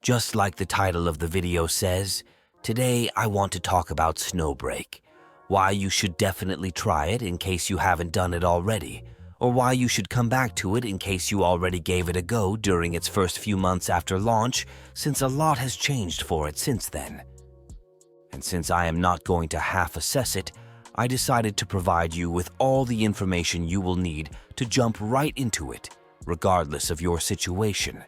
Just like the title of the video says, today I want to talk about Snowbreak, why you should definitely try it in case you haven't done it already, or why you should come back to it in case you already gave it a go during its first few months after launch, since a lot has changed for it since then. And since I am not going to half-assess it, I decided to provide you with all the information you will need to jump right into it, regardless of your situation.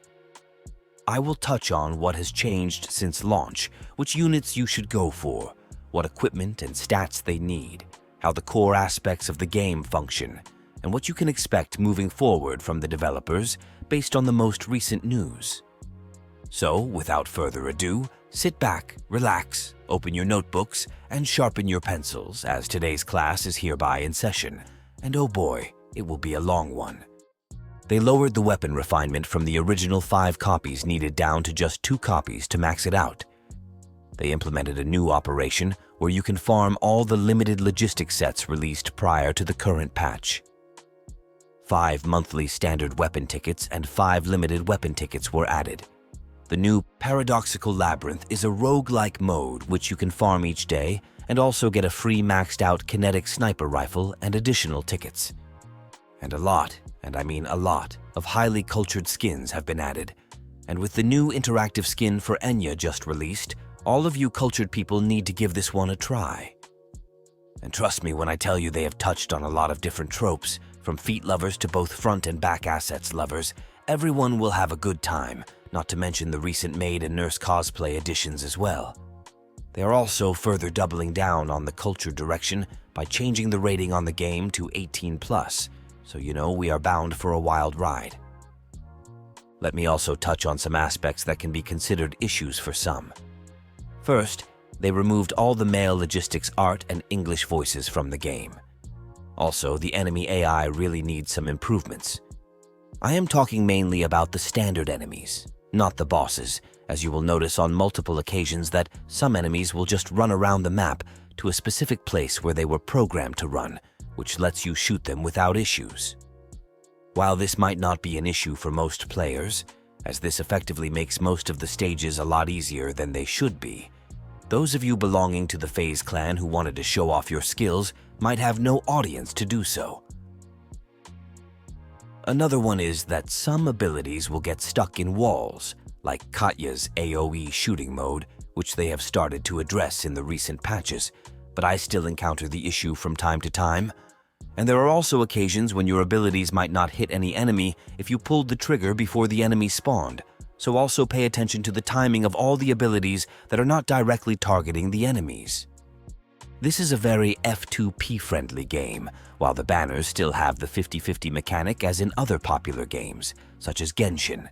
I will touch on what has changed since launch, which units you should go for, what equipment and stats they need, how the core aspects of the game function, and what you can expect moving forward from the developers based on the most recent news. So, without further ado, sit back, relax, open your notebooks, and sharpen your pencils, as today's class is hereby in session, and oh boy, it will be a long one. They lowered the weapon refinement from the original 5 copies needed down to just 2 copies to max it out. They implemented a new operation where you can farm all the limited logistic sets released prior to the current patch. 5 monthly standard weapon tickets and 5 limited weapon tickets were added. The new Paradoxical Labyrinth is a roguelike mode which you can farm each day and also get a free maxed out kinetic sniper rifle and additional tickets. And a lot, and I mean a lot, of highly cultured skins have been added. And with the new interactive skin for Enya just released, all of you cultured people need to give this one a try. And trust me when I tell you they have touched on a lot of different tropes, from feet lovers to both front and back assets lovers. Everyone will have a good time, not to mention the recent maid and nurse cosplay additions as well. They are also further doubling down on the culture direction by changing the rating on the game to 18+, so you know we are bound for a wild ride. Let me also touch on some aspects that can be considered issues for some. First, they removed all the male logistics art and English voices from the game. Also, the enemy AI really needs some improvements. I am talking mainly about the standard enemies, not the bosses, as you will notice on multiple occasions that some enemies will just run around the map to a specific place where they were programmed to run, which lets you shoot them without issues. While this might not be an issue for most players, as this effectively makes most of the stages a lot easier than they should be, those of you belonging to the FaZe clan who wanted to show off your skills might have no audience to do so. Another one is that some abilities will get stuck in walls, like Katya's AoE shooting mode, which they have started to address in the recent patches, but I still encounter the issue from time to time. And there are also occasions when your abilities might not hit any enemy if you pulled the trigger before the enemy spawned, so also pay attention to the timing of all the abilities that are not directly targeting the enemies. This is a very F2P-friendly game, while the banners still have the 50-50 mechanic as in other popular games, such as Genshin.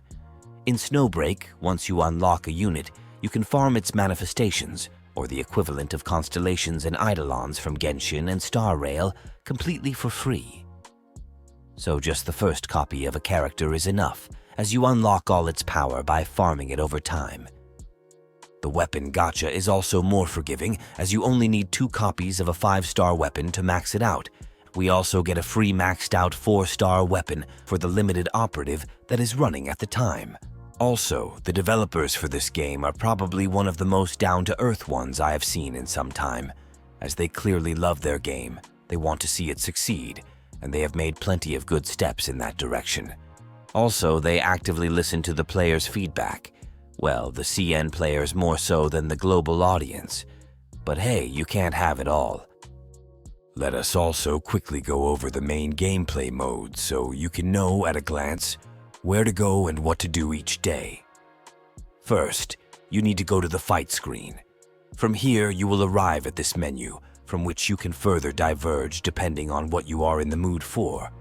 In Snowbreak, once you unlock a unit, you can farm its manifestations, or the equivalent of constellations and eidolons from Genshin and Star Rail, completely for free. So just the first copy of a character is enough, as you unlock all its power by farming it over time. The weapon gacha is also more forgiving, as you only need 2 copies of a 5-star weapon to max it out. We also get a free maxed out 4-star weapon for the limited operative that is running at the time. Also, the developers for this game are probably one of the most down-to-earth ones I have seen in some time, as they clearly love their game, they want to see it succeed, and they have made plenty of good steps in that direction. Also, they actively listen to the players' feedback. Well, the CN players more so than the global audience. But hey, you can't have it all. Let us also quickly go over the main gameplay modes so you can know at a glance where to go and what to do each day. First, you need to go to the fight screen. From here, you will arrive at this menu, from which you can further diverge depending on what you are in the mood for.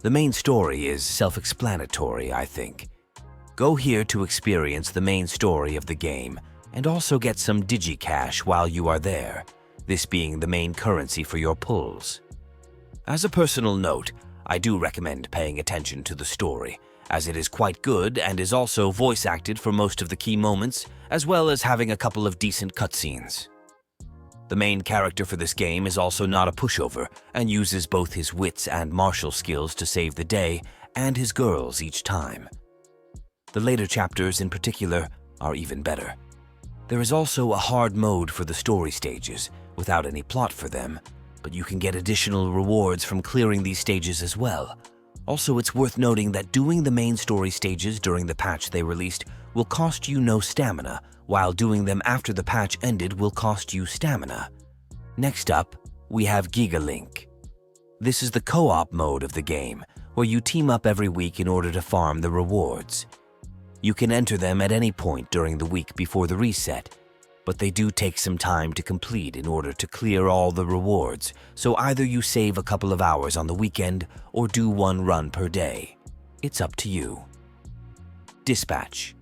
The main story is self-explanatory, I think. Go here to experience the main story of the game and also get some digicash while you are there, this being the main currency for your pulls. As a personal note, I do recommend paying attention to the story, as it is quite good and is also voice acted for most of the key moments, as well as having a couple of decent cutscenes. The main character for this game is also not a pushover and uses both his wits and martial skills to save the day and his girls each time. The later chapters in particular are even better. There is also a hard mode for the story stages, without any plot for them, but you can get additional rewards from clearing these stages as well. Also, it's worth noting that doing the main story stages during the patch they released will cost you no stamina, while doing them after the patch ended will cost you stamina. Next up, we have Gigalink. This is the co-op mode of the game, where you team up every week in order to farm the rewards. You can enter them at any point during the week before the reset, but they do take some time to complete in order to clear all the rewards, so either you save a couple of hours on the weekend or do one run per day. It's up to you. Dispatch.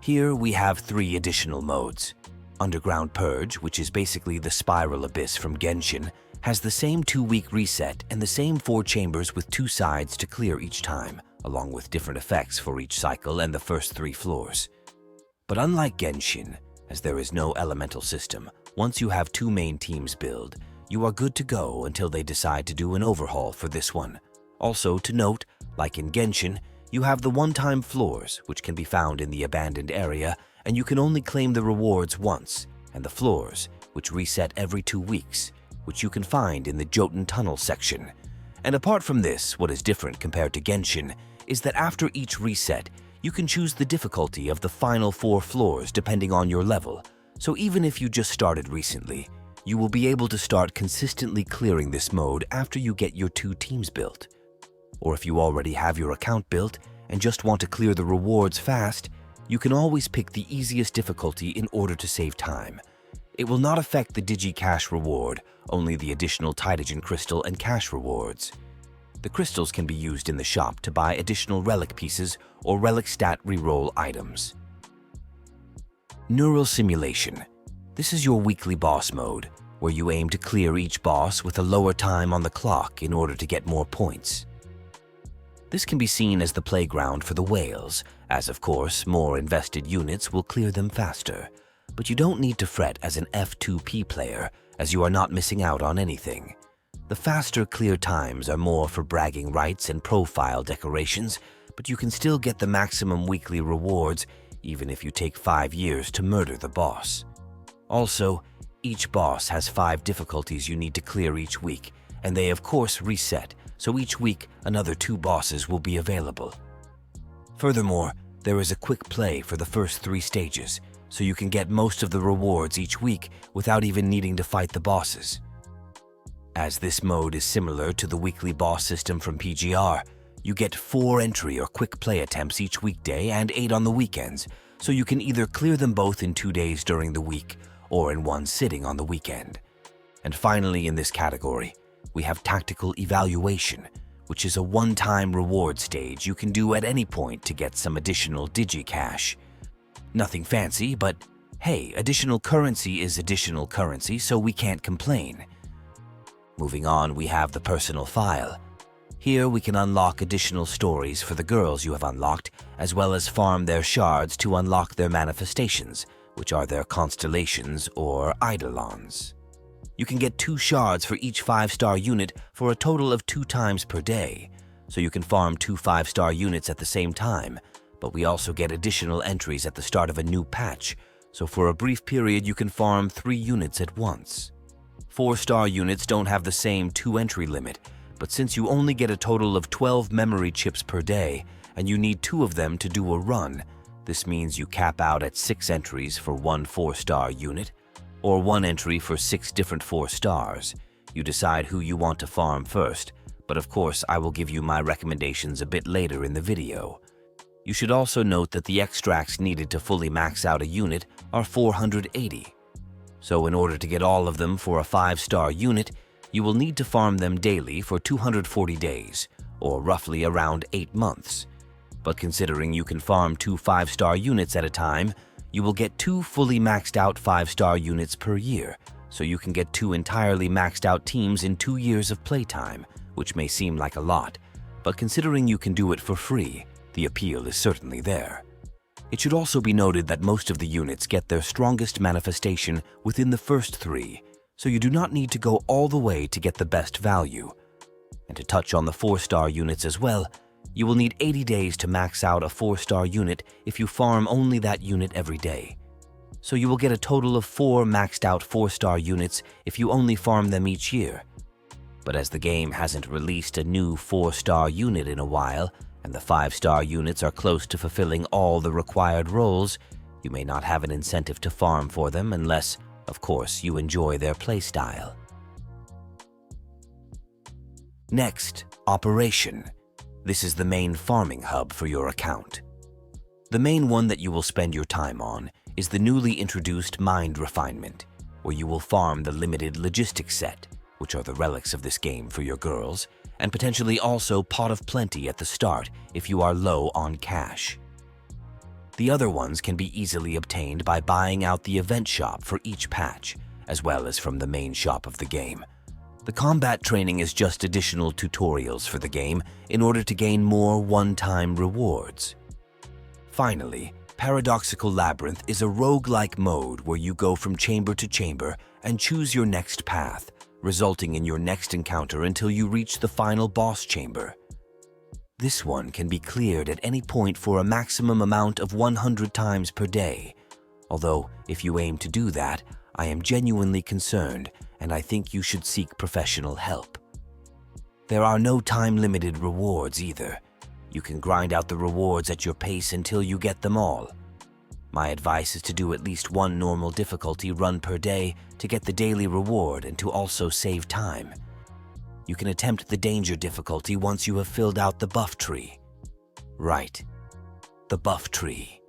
Here we have 3 additional modes. Underground Purge, which is basically the Spiral Abyss from Genshin, has the same 2-week reset and the same 4 chambers with 2 sides to clear each time, along with different effects for each cycle and the first 3 floors. But unlike Genshin, as there is no elemental system, once you have 2 main teams build, you are good to go until they decide to do an overhaul for this one. Also to note, like in Genshin, you have the one-time floors, which can be found in the abandoned area, and you can only claim the rewards once, and the floors, which reset every 2 weeks, which you can find in the Jotun Tunnel section. And apart from this, what is different compared to Genshin is that after each reset, you can choose the difficulty of the final 4 floors depending on your level. So even if you just started recently, you will be able to start consistently clearing this mode after you get your 2 teams built. Or if you already have your account built and just want to clear the rewards fast, you can always pick the easiest difficulty in order to save time. It will not affect the Digi-Cash reward, only the additional Titagen Crystal and Cash rewards. The crystals can be used in the shop to buy additional relic pieces or relic stat reroll items. Neural Simulation. This is your weekly boss mode, where you aim to clear each boss with a lower time on the clock in order to get more points. This can be seen as the playground for the whales, as of course more invested units will clear them faster. But you don't need to fret as an F2P player, as you are not missing out on anything. The faster clear times are more for bragging rights and profile decorations, but you can still get the maximum weekly rewards even if you take 5 years to murder the boss. Also, each boss has 5 difficulties you need to clear each week, and they of course reset, so each week another 2 bosses will be available. Furthermore, there is a quick play for the first 3 stages, so you can get most of the rewards each week without even needing to fight the bosses. As this mode is similar to the weekly boss system from PGR, you get 4 entry or quick play attempts each weekday and 8 on the weekends, so you can either clear them both in 2 days during the week or in one sitting on the weekend. And finally in this category, we have Tactical Evaluation, which is a one-time reward stage you can do at any point to get some additional Digi-Cash. Nothing fancy, but hey, additional currency is additional currency, so we can't complain. Moving on, we have the Personal File. Here we can unlock additional stories for the girls you have unlocked, as well as farm their shards to unlock their manifestations, which are their constellations or eidolons. You can get 2 shards for each 5-star unit for a total of 2 times per day, so you can farm 2 5-star units at the same time, but we also get additional entries at the start of a new patch, so for a brief period you can farm 3 units at once. 4-star units don't have the same 2 entry limit, but since you only get a total of 12 memory chips per day, and you need 2 of them to do a run, this means you cap out at 6 entries for 1 4-star unit, or 1 entry for 6 different 4 stars. You decide who you want to farm first, but of course I will give you my recommendations a bit later in the video. You should also note that the extracts needed to fully max out a unit are 480. So in order to get all of them for a 5-star unit, you will need to farm them daily for 240 days, or roughly around 8 months. But considering you can farm 2 5-star units at a time, you will get 2 fully maxed out 5-star units per year, so you can get 2 entirely maxed out teams in 2 years of playtime, which may seem like a lot, but considering you can do it for free, the appeal is certainly there. It should also be noted that most of the units get their strongest manifestation within the first 3, so you do not need to go all the way to get the best value. And to touch on the 4-star units as well, You will need 80 days to max out a 4-star unit if you farm only that unit every day. So you will get a total of 4 maxed out 4-star units if you only farm them each year. But as the game hasn't released a new 4-star unit in a while, and the 5-star units are close to fulfilling all the required roles, you may not have an incentive to farm for them unless, of course, you enjoy their playstyle. Next, Operation. This is the main farming hub for your account. The main one that you will spend your time on is the newly introduced Mind Refinement, where you will farm the limited logistics set, which are the relics of this game for your girls, and potentially also Pot of Plenty at the start if you are low on cash. The other ones can be easily obtained by buying out the event shop for each patch, as well as from the main shop of the game. The combat training is just additional tutorials for the game in order to gain more one-time rewards. Finally, Paradoxical Labyrinth is a roguelike mode where you go from chamber to chamber and choose your next path, resulting in your next encounter until you reach the final boss chamber. This one can be cleared at any point for a maximum amount of 100 times per day, although if you aim to do that, I am genuinely concerned and I think you should seek professional help. There are no time-limited rewards either. You can grind out the rewards at your pace until you get them all. My advice is to do at least one normal difficulty run per day to get the daily reward and to also save time. You can attempt the danger difficulty once you have filled out the buff tree. Right, the buff tree.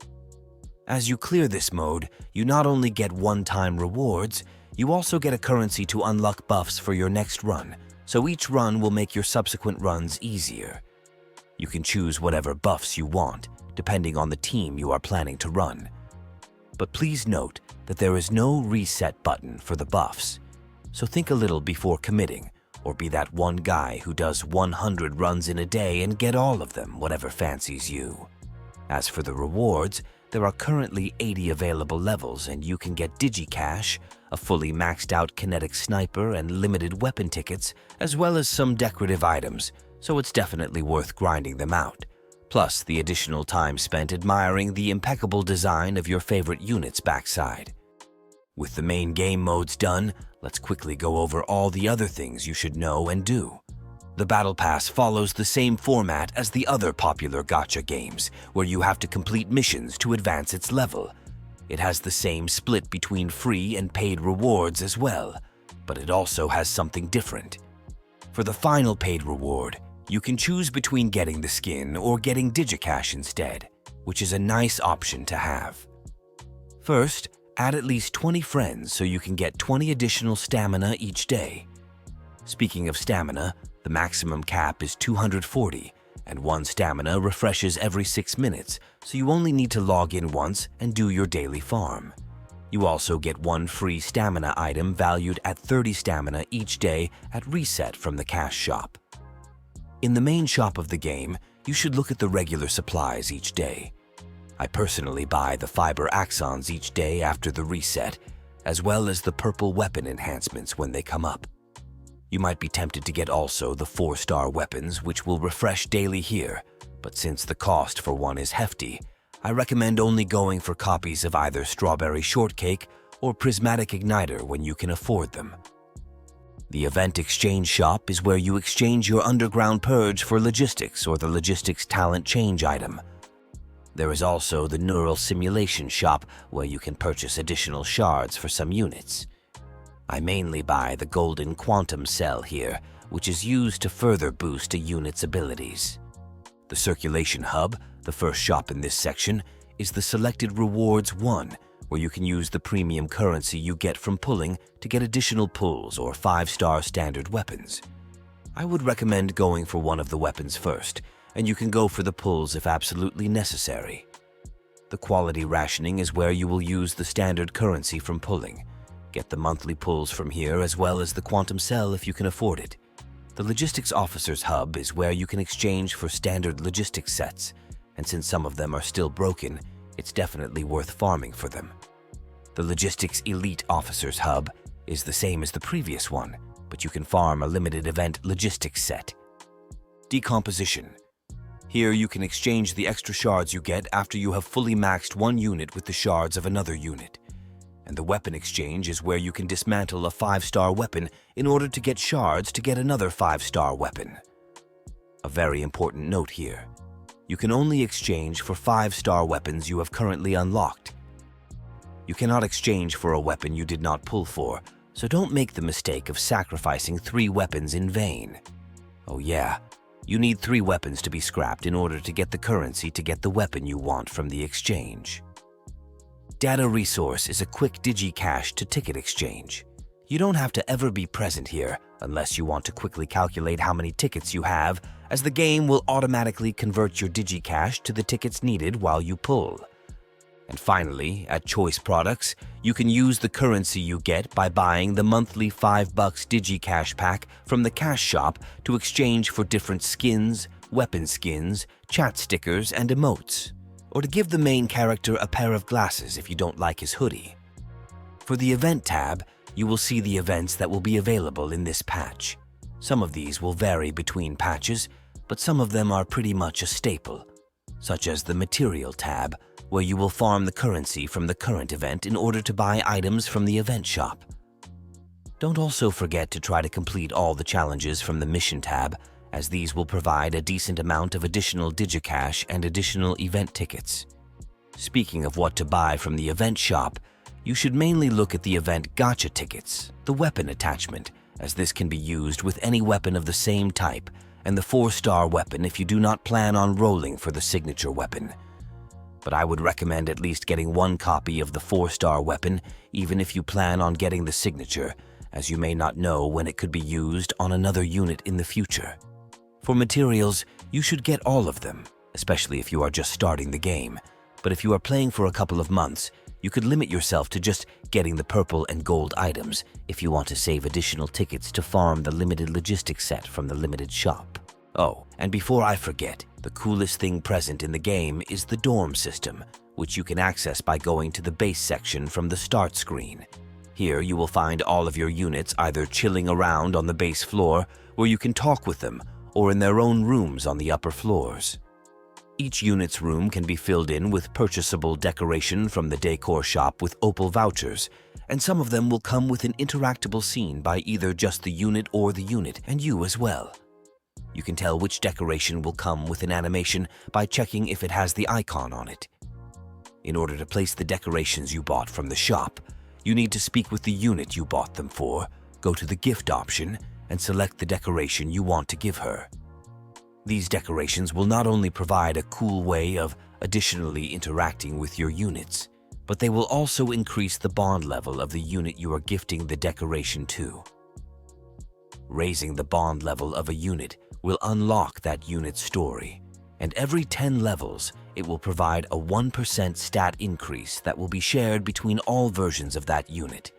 As you clear this mode, you not only get one-time rewards, you also get a currency to unlock buffs for your next run, so each run will make your subsequent runs easier. You can choose whatever buffs you want, depending on the team you are planning to run. But please note that there is no reset button for the buffs, so think a little before committing, or be that one guy who does 100 runs in a day and get all of them, whatever fancies you. As for the rewards, there are currently 80 available levels and you can get Digicash, a fully maxed out kinetic sniper and limited weapon tickets, as well as some decorative items, so it's definitely worth grinding them out. Plus the additional time spent admiring the impeccable design of your favorite unit's backside. With the main game modes done, let's quickly go over all the other things you should know and do. The Battle Pass follows the same format as the other popular gacha games, where you have to complete missions to advance its level. It has the same split between free and paid rewards as well, but it also has something different. For the final paid reward, you can choose between getting the skin or getting Digicash instead, which is a nice option to have. First, add at least 20 friends so you can get 20 additional stamina each day. Speaking of stamina, the maximum cap is 240, and one stamina refreshes every 6 minutes, so you only need to log in once and do your daily farm. You also get one free stamina item valued at 30 stamina each day at reset from the cash shop. In the main shop of the game, you should look at the regular supplies each day. I personally buy the fiber axons each day after the reset, as well as the purple weapon enhancements when they come up. You might be tempted to get also the 4-star weapons, which will refresh daily here, but since the cost for one is hefty, I recommend only going for copies of either Strawberry Shortcake or Prismatic Igniter when you can afford them. The Event Exchange Shop is where you exchange your Underground Purge for Logistics or the Logistics Talent Change item. There is also the Neural Simulation Shop where you can purchase additional shards for some units. I mainly buy the Golden Quantum Cell here, which is used to further boost a unit's abilities. The Circulation Hub, the first shop in this section, is the Selected Rewards 1, where you can use the premium currency you get from pulling to get additional pulls or 5-star standard weapons. I would recommend going for one of the weapons first, and you can go for the pulls if absolutely necessary. The Quality Rationing is where you will use the standard currency from pulling. Get the monthly pulls from here as well as the Quantum Cell if you can afford it. The Logistics Officer's Hub is where you can exchange for standard logistics sets, and since some of them are still broken, it's definitely worth farming for them. The Logistics Elite Officer's Hub is the same as the previous one, but you can farm a limited event logistics set. Decomposition. Here you can exchange the extra shards you get after you have fully maxed one unit with the shards of another unit. And the weapon exchange is where you can dismantle a 5-star weapon in order to get shards to get another 5-star weapon. A very important note here. You can only exchange for 5-star weapons you have currently unlocked. You cannot exchange for a weapon you did not pull for, so don't make the mistake of sacrificing 3 weapons in vain. Oh yeah, you need 3 weapons to be scrapped in order to get the currency to get the weapon you want from the exchange. Data Resource is a quick digicash to ticket exchange. You don't have to ever be present here unless you want to quickly calculate how many tickets you have, as the game will automatically convert your digicash to the tickets needed while you pull. And finally, at Choice Products, you can use the currency you get by buying the monthly $5 digicash pack from the cash shop to exchange for different skins, weapon skins, chat stickers, and emotes, or to give the main character a pair of glasses if you don't like his hoodie. For the Event tab, you will see the events that will be available in this patch. Some of these will vary between patches, but some of them are pretty much a staple, such as the Material tab, where you will farm the currency from the current event in order to buy items from the event shop. Don't also forget to try to complete all the challenges from the Mission tab, as these will provide a decent amount of additional digicash and additional event tickets. Speaking of what to buy from the event shop, you should mainly look at the event gacha tickets, the weapon attachment, as this can be used with any weapon of the same type, and the 4-star weapon if you do not plan on rolling for the signature weapon. But I would recommend at least getting 1 copy of the 4-star weapon, even if you plan on getting the signature, as you may not know when it could be used on another unit in the future. For materials, you should get all of them, especially if you are just starting the game. But if you are playing for a couple of months, you could limit yourself to just getting the purple and gold items if you want to save additional tickets to farm the limited logistics set from the limited shop. Oh, and before I forget, the coolest thing present in the game is the dorm system, which you can access by going to the base section from the start screen. Here you will find all of your units either chilling around on the base floor, where you can talk with them, or in their own rooms on the upper floors. Each unit's room can be filled in with purchasable decoration from the decor shop with opal vouchers, and some of them will come with an interactable scene by either just the unit or the unit, and you as well. You can tell which decoration will come with an animation by checking if it has the icon on it. In order to place the decorations you bought from the shop, you need to speak with the unit you bought them for, go to the gift option, and select the decoration you want to give her. These decorations will not only provide a cool way of additionally interacting with your units, but they will also increase the bond level of the unit you are gifting the decoration to. Raising the bond level of a unit will unlock that unit's story, and every 10 levels, it will provide a 1% stat increase that will be shared between all versions of that unit.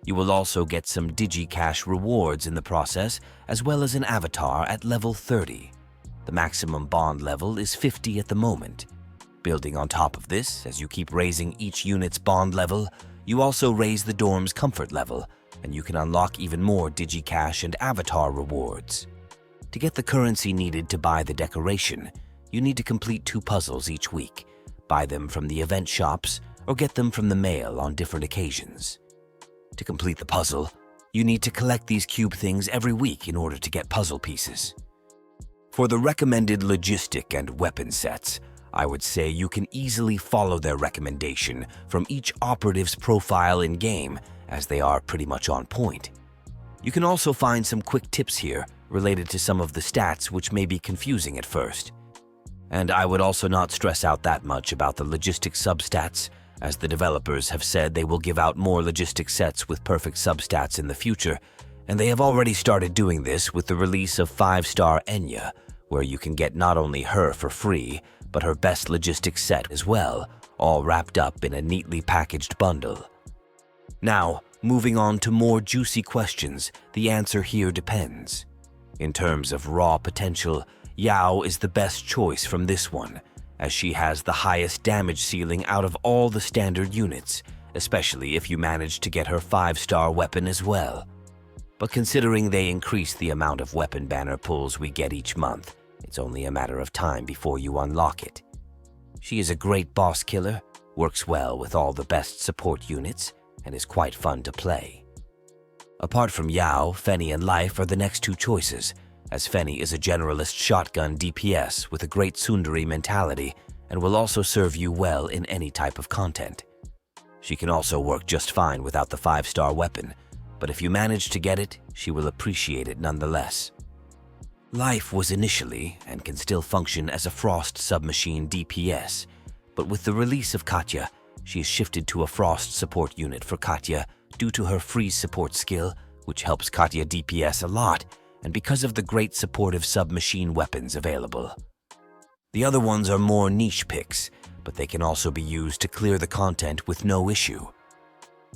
You will also get some digicash rewards in the process, as well as an avatar at level 30. The maximum bond level is 50 at the moment. Building on top of this, as you keep raising each unit's bond level, you also raise the dorm's comfort level, and you can unlock even more digicash and avatar rewards. To get the currency needed to buy the decoration, you need to complete 2 puzzles each week, buy them from the event shops, or get them from the mail on different occasions. To complete the puzzle, you need to collect these cube things every week in order to get puzzle pieces. For the recommended logistic and weapon sets, I would say you can easily follow their recommendation from each operative's profile in-game, as they are pretty much on point. You can also find some quick tips here related to some of the stats which may be confusing at first. And I would also not stress out that much about the logistic substats, as the developers have said they will give out more logistic sets with perfect substats in the future, and they have already started doing this with the release of 5-star Enya, where you can get not only her for free, but her best logistic set as well, all wrapped up in a neatly packaged bundle. Now, moving on to more juicy questions, the answer here depends. In terms of raw potential, Yao is the best choice from this one, as she has the highest damage ceiling out of all the standard units, especially if you manage to get her 5-star weapon as well. But considering they increase the amount of weapon banner pulls we get each month, It's only a matter of time before you unlock it. She is a great boss killer, works well with all the best support units, and is quite fun to play. Apart from Yao, Fenny and Life are the next two choices, as Fenny is a generalist shotgun DPS with a great tsundere mentality and will also serve you well in any type of content. She can also work just fine without the 5-star weapon, but if you manage to get it, she will appreciate it nonetheless. Life was initially, and can still function as a Frost submachine DPS, but with the release of Katya, she is shifted to a Frost support unit for Katya due to her freeze support skill, which helps Katya DPS a lot, and because of the great supportive submachine weapons available. The other ones are more niche picks, but they can also be used to clear the content with no issue.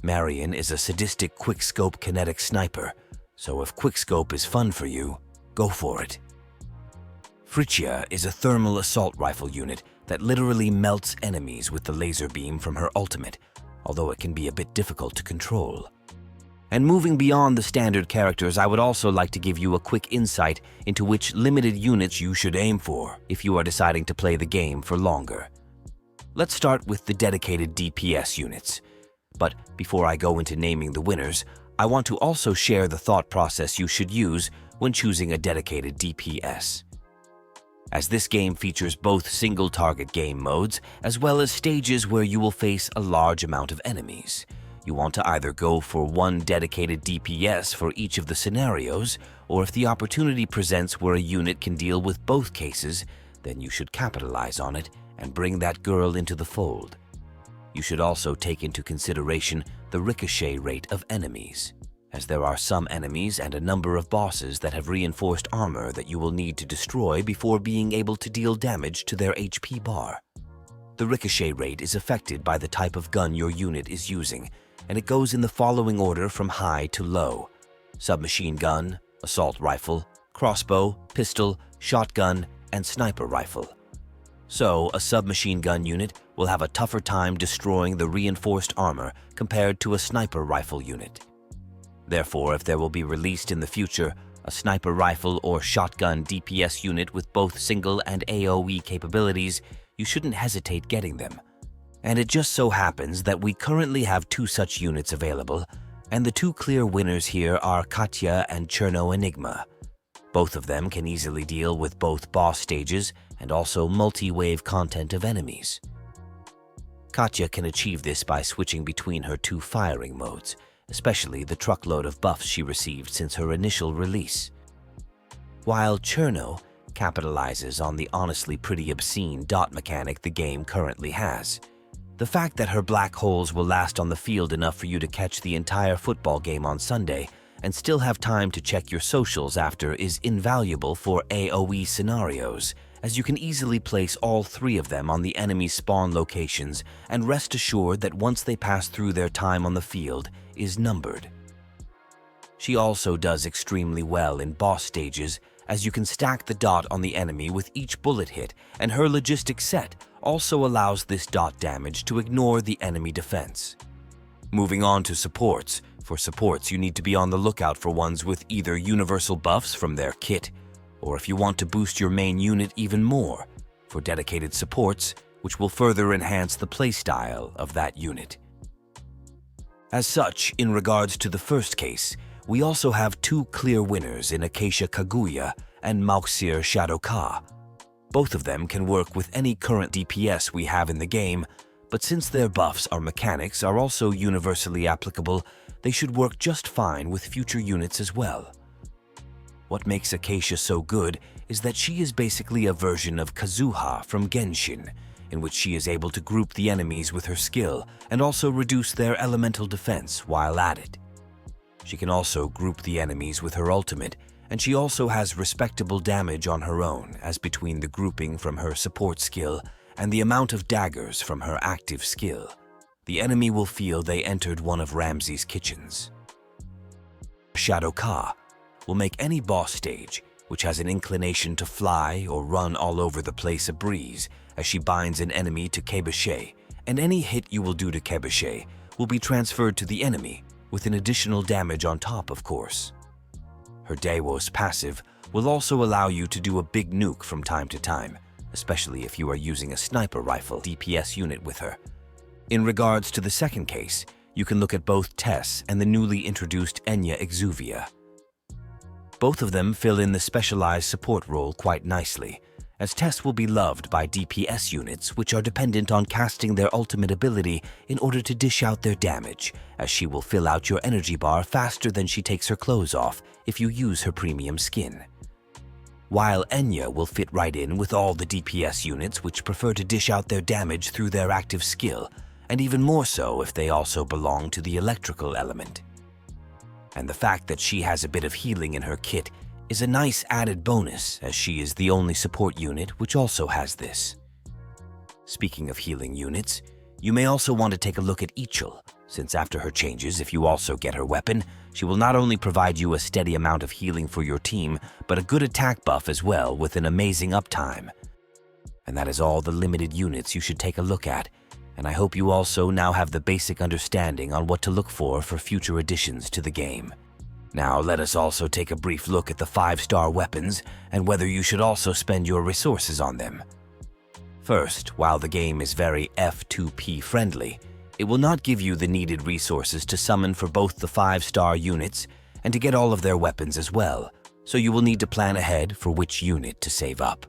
Marion is a sadistic quickscope kinetic sniper, so if quickscope is fun for you, go for it. Fritzia is a thermal assault rifle unit that literally melts enemies with the laser beam from her ultimate, although it can be a bit difficult to control. And moving beyond the standard characters, I would also like to give you a quick insight into which limited units you should aim for if you are deciding to play the game for longer. Let's start with the dedicated DPS units. But before I go into naming the winners, I want to also share the thought process you should use when choosing a dedicated DPS. As this game features both single-target game modes as well as stages where you will face a large amount of enemies, you want to either go for one dedicated DPS for each of the scenarios, or if the opportunity presents where a unit can deal with both cases, then you should capitalize on it and bring that girl into the fold. You should also take into consideration the ricochet rate of enemies, as there are some enemies and a number of bosses that have reinforced armor that you will need to destroy before being able to deal damage to their HP bar. The ricochet rate is affected by the type of gun your unit is using, and it goes in the following order from high to low: submachine gun, assault rifle, crossbow, pistol, shotgun, and sniper rifle. So, a submachine gun unit will have a tougher time destroying the reinforced armor compared to a sniper rifle unit. Therefore, if there will be released in the future a sniper rifle or shotgun DPS unit with both single and AoE capabilities, you shouldn't hesitate getting them. And it just so happens that we currently have two such units available, and the two clear winners here are Katya and Cherno Enigma. Both of them can easily deal with both boss stages and also multi-wave content of enemies. Katya can achieve this by switching between her two firing modes, especially the truckload of buffs she received since her initial release. While Cherno capitalizes on the honestly pretty obscene dot mechanic the game currently has. The fact that her black holes will last on the field enough for you to catch the entire football game on Sunday and still have time to check your socials after is invaluable for AoE scenarios, as you can easily place all three of them on the enemy spawn locations and rest assured that once they pass through their time on the field is numbered. She also does extremely well in boss stages, as you can stack the dot on the enemy with each bullet hit, and her logistic set also allows this dot damage to ignore the enemy defense. Moving on to supports. For supports, you need to be on the lookout for ones with either universal buffs from their kit, or if you want to boost your main unit even more, for dedicated supports, which will further enhance the playstyle of that unit. As such, in regards to the first case, we also have two clear winners in Acacia Kaguya and Mauxir Shadow Ka. Both of them can work with any current DPS we have in the game, but since their buffs or mechanics are also universally applicable, they should work just fine with future units as well. What makes Acacia so good is that she is basically a version of Kazuha from Genshin, in which she is able to group the enemies with her skill and also reduce their elemental defense while at it. She can also group the enemies with her ultimate, and she also has respectable damage on her own, as between the grouping from her support skill and the amount of daggers from her active skill, the enemy will feel they entered one of Ramsey's kitchens. Shadow Ka will make any boss stage, which has an inclination to fly or run all over the place, a breeze, as she binds an enemy to Kebuche, and any hit you will do to Kebuche will be transferred to the enemy, with an additional damage on top, of course. Her Dewo's passive will also allow you to do a big nuke from time to time, especially if you are using a sniper rifle DPS unit with her. In regards to the second case, you can look at both Tess and the newly introduced Enya Exuvia. Both of them fill in the specialized support role quite nicely, as Tess will be loved by DPS units which are dependent on casting their ultimate ability in order to dish out their damage, as she will fill out your energy bar faster than she takes her clothes off if you use her premium skin. While Enya will fit right in with all the DPS units which prefer to dish out their damage through their active skill, and even more so if they also belong to the electrical element. And the fact that she has a bit of healing in her kit is a nice added bonus, as she is the only support unit which also has this. Speaking of healing units, you may also want to take a look at Ichil, since after her changes, if you also get her weapon, she will not only provide you a steady amount of healing for your team, but a good attack buff as well with an amazing uptime. And that is all the limited units you should take a look at, and I hope you also now have the basic understanding on what to look for future additions to the game. Now let us also take a brief look at the 5-star weapons and whether you should also spend your resources on them. First, while the game is very F2P friendly, it will not give you the needed resources to summon for both the 5-star units and to get all of their weapons as well, so you will need to plan ahead for which unit to save up.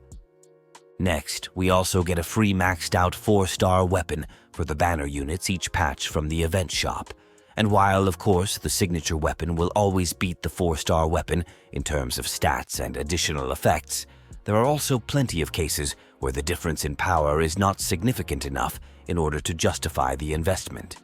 Next, we also get a free maxed out 4-star weapon for the banner units each patch from the event shop. And while, of course, the signature weapon will always beat the 4-star weapon in terms of stats and additional effects, there are also plenty of cases where the difference in power is not significant enough in order to justify the investment.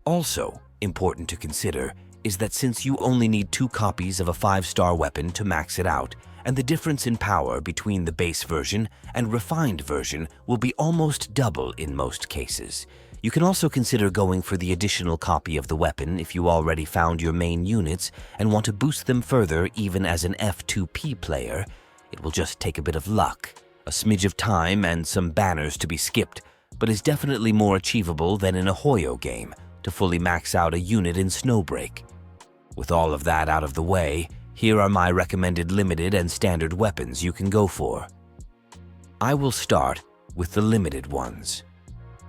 Also, important to consider is that since you only need 2 copies of a 5-star weapon to max it out, and the difference in power between the base version and refined version will be almost double in most cases, you can also consider going for the additional copy of the weapon if you already found your main units and want to boost them further even as an F2P player. It will just take a bit of luck, a smidge of time and some banners to be skipped, but is definitely more achievable than in a Hoyo game to fully max out a unit in Snowbreak. With all of that out of the way, here are my recommended limited and standard weapons you can go for. I will start with the limited ones.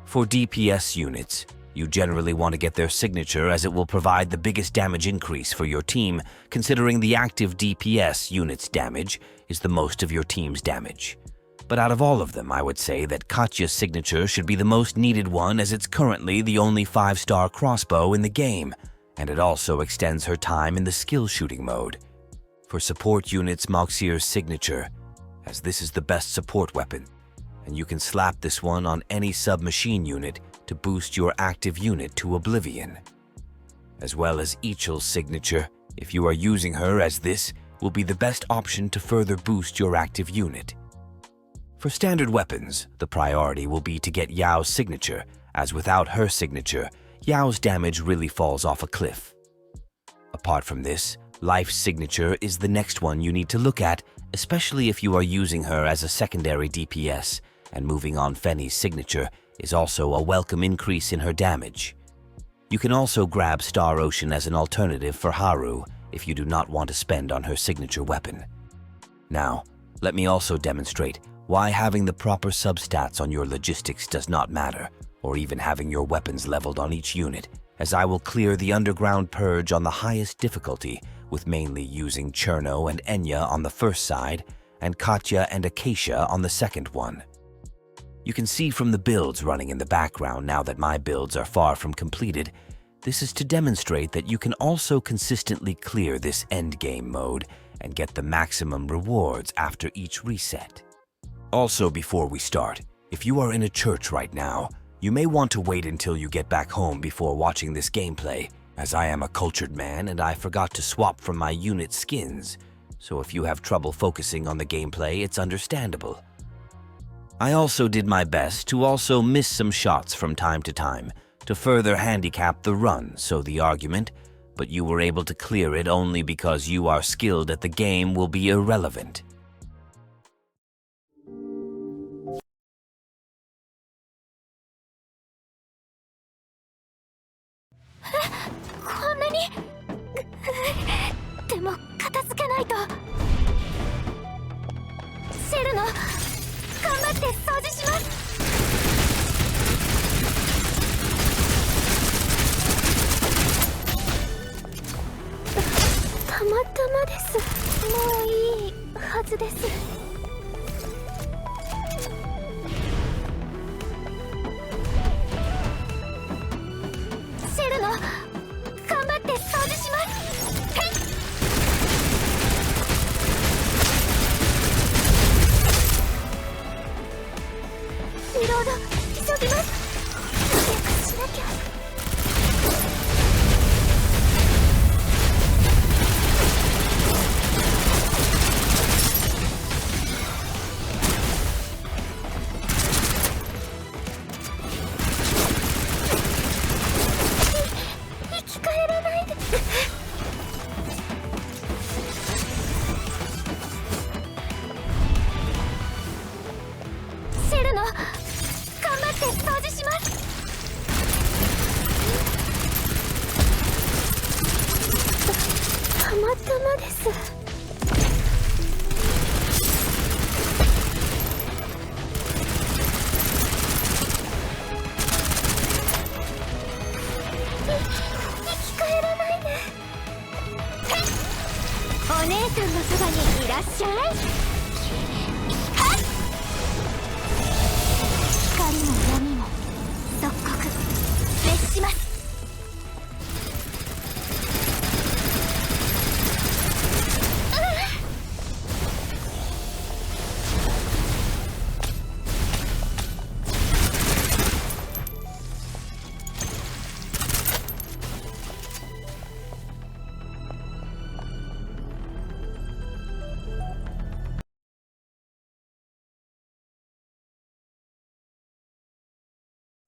For DPS units, you generally want to get their signature as it will provide the biggest damage increase for your team, considering the active DPS unit's damage is the most of your team's damage. But out of all of them, I would say that Katya's signature should be the most needed one, as it's currently the only 5-star crossbow in the game, and it also extends her time in the skill shooting mode. For support units, Moxier's signature, as this is the best support weapon, and you can slap this one on any submachine unit to boost your active unit to oblivion. As well as Ichil's signature, if you are using her, as this will be the best option to further boost your active unit. For standard weapons, the priority will be to get Yao's signature, as without her signature, Yao's damage really falls off a cliff. Apart from this, Life's signature is the next one you need to look at, especially if you are using her as a secondary DPS, and moving on Fenny's signature is also a welcome increase in her damage. You can also grab Star Ocean as an alternative for Haru if you do not want to spend on her signature weapon. Now, let me also demonstrate why having the proper substats on your logistics does not matter, or even having your weapons leveled on each unit, as I will clear the Underground Purge on the highest difficulty, with mainly using Cherno and Enya on the first side, and Katya and Acacia on the second one. You can see from the builds running in the background now that my builds are far from completed. This is to demonstrate that you can also consistently clear this endgame mode and get the maximum rewards after each reset. Also, before we start, if you are in a church right now, you may want to wait until you get back home before watching this gameplay, as I am a cultured man and I forgot to swap from my unit skins, so if you have trouble focusing on the gameplay, it's understandable. I also did my best to also miss some shots from time to time to further handicap the run, so the argument, but you were able to clear it only because you are skilled at the game, will be irrelevant. シェルの頑張って掃除します。たまたまです。もういいはずです。シェルの頑張って掃除します。はい。リロード急ぎます。早くしなきゃ。生き返らないで。シェルの頑張って掃除します。たまたまです。生き返らないで。お姉さんのそばにいらっしゃい。光も闇も即刻滅します。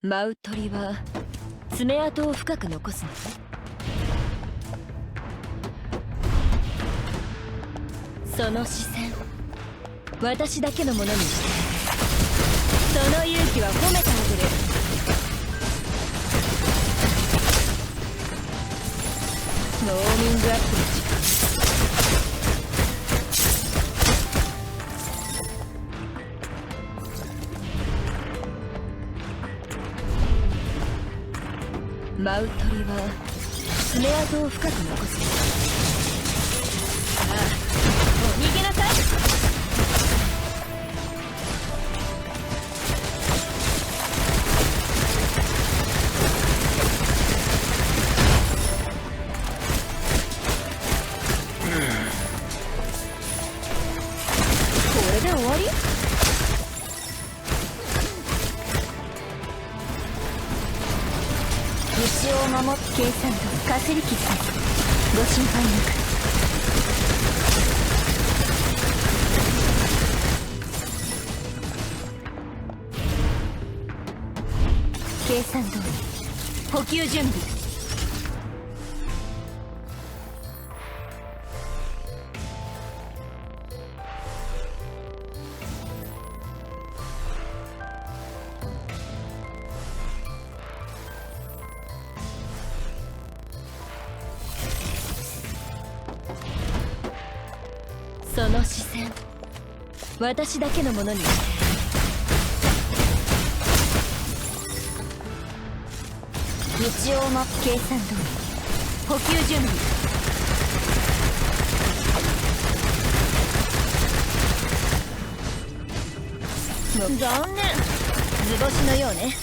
舞う鳥は爪痕を深く残すの。その視線、私だけのものにしてその勇気は褒めてあげる。ウォーミングアップの時間。舞う鳥は爪痕を深く残す。さあ、お逃げなさい。これで終わり？道を守って計算とかすり傷です。ご心配なく。計算通り補給準備。その視線、私だけのものにして道を守って計算通り補給準備。残念、図星のようね。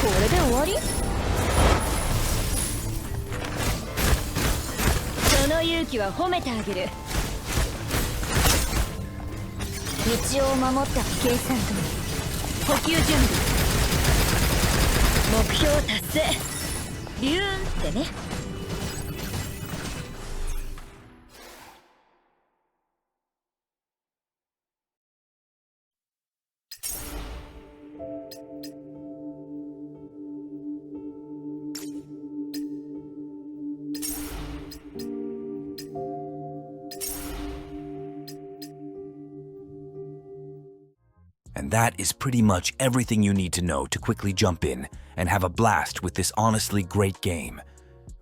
これで終わり？その勇気は褒めてあげる。道を守った計算通り補給準備。目標達成。ビューンってね。And that is pretty much everything you need to know to quickly jump in and have a blast with this honestly great game.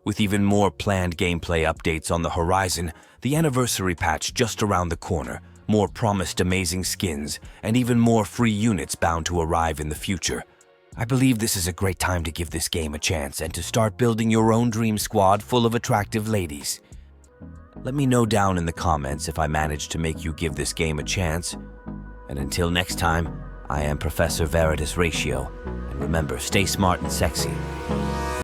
With even more planned gameplay updates on the horizon, the anniversary patch just around the corner, more promised amazing skins, and even more free units bound to arrive in the future. I believe this is a great time to give this game a chance and to start building your own dream squad full of attractive ladies. Let me know down in the comments if I managed to make you give this game a chance. And until next time, I am Professor Veritas Ratio, and remember, stay smart and sexy.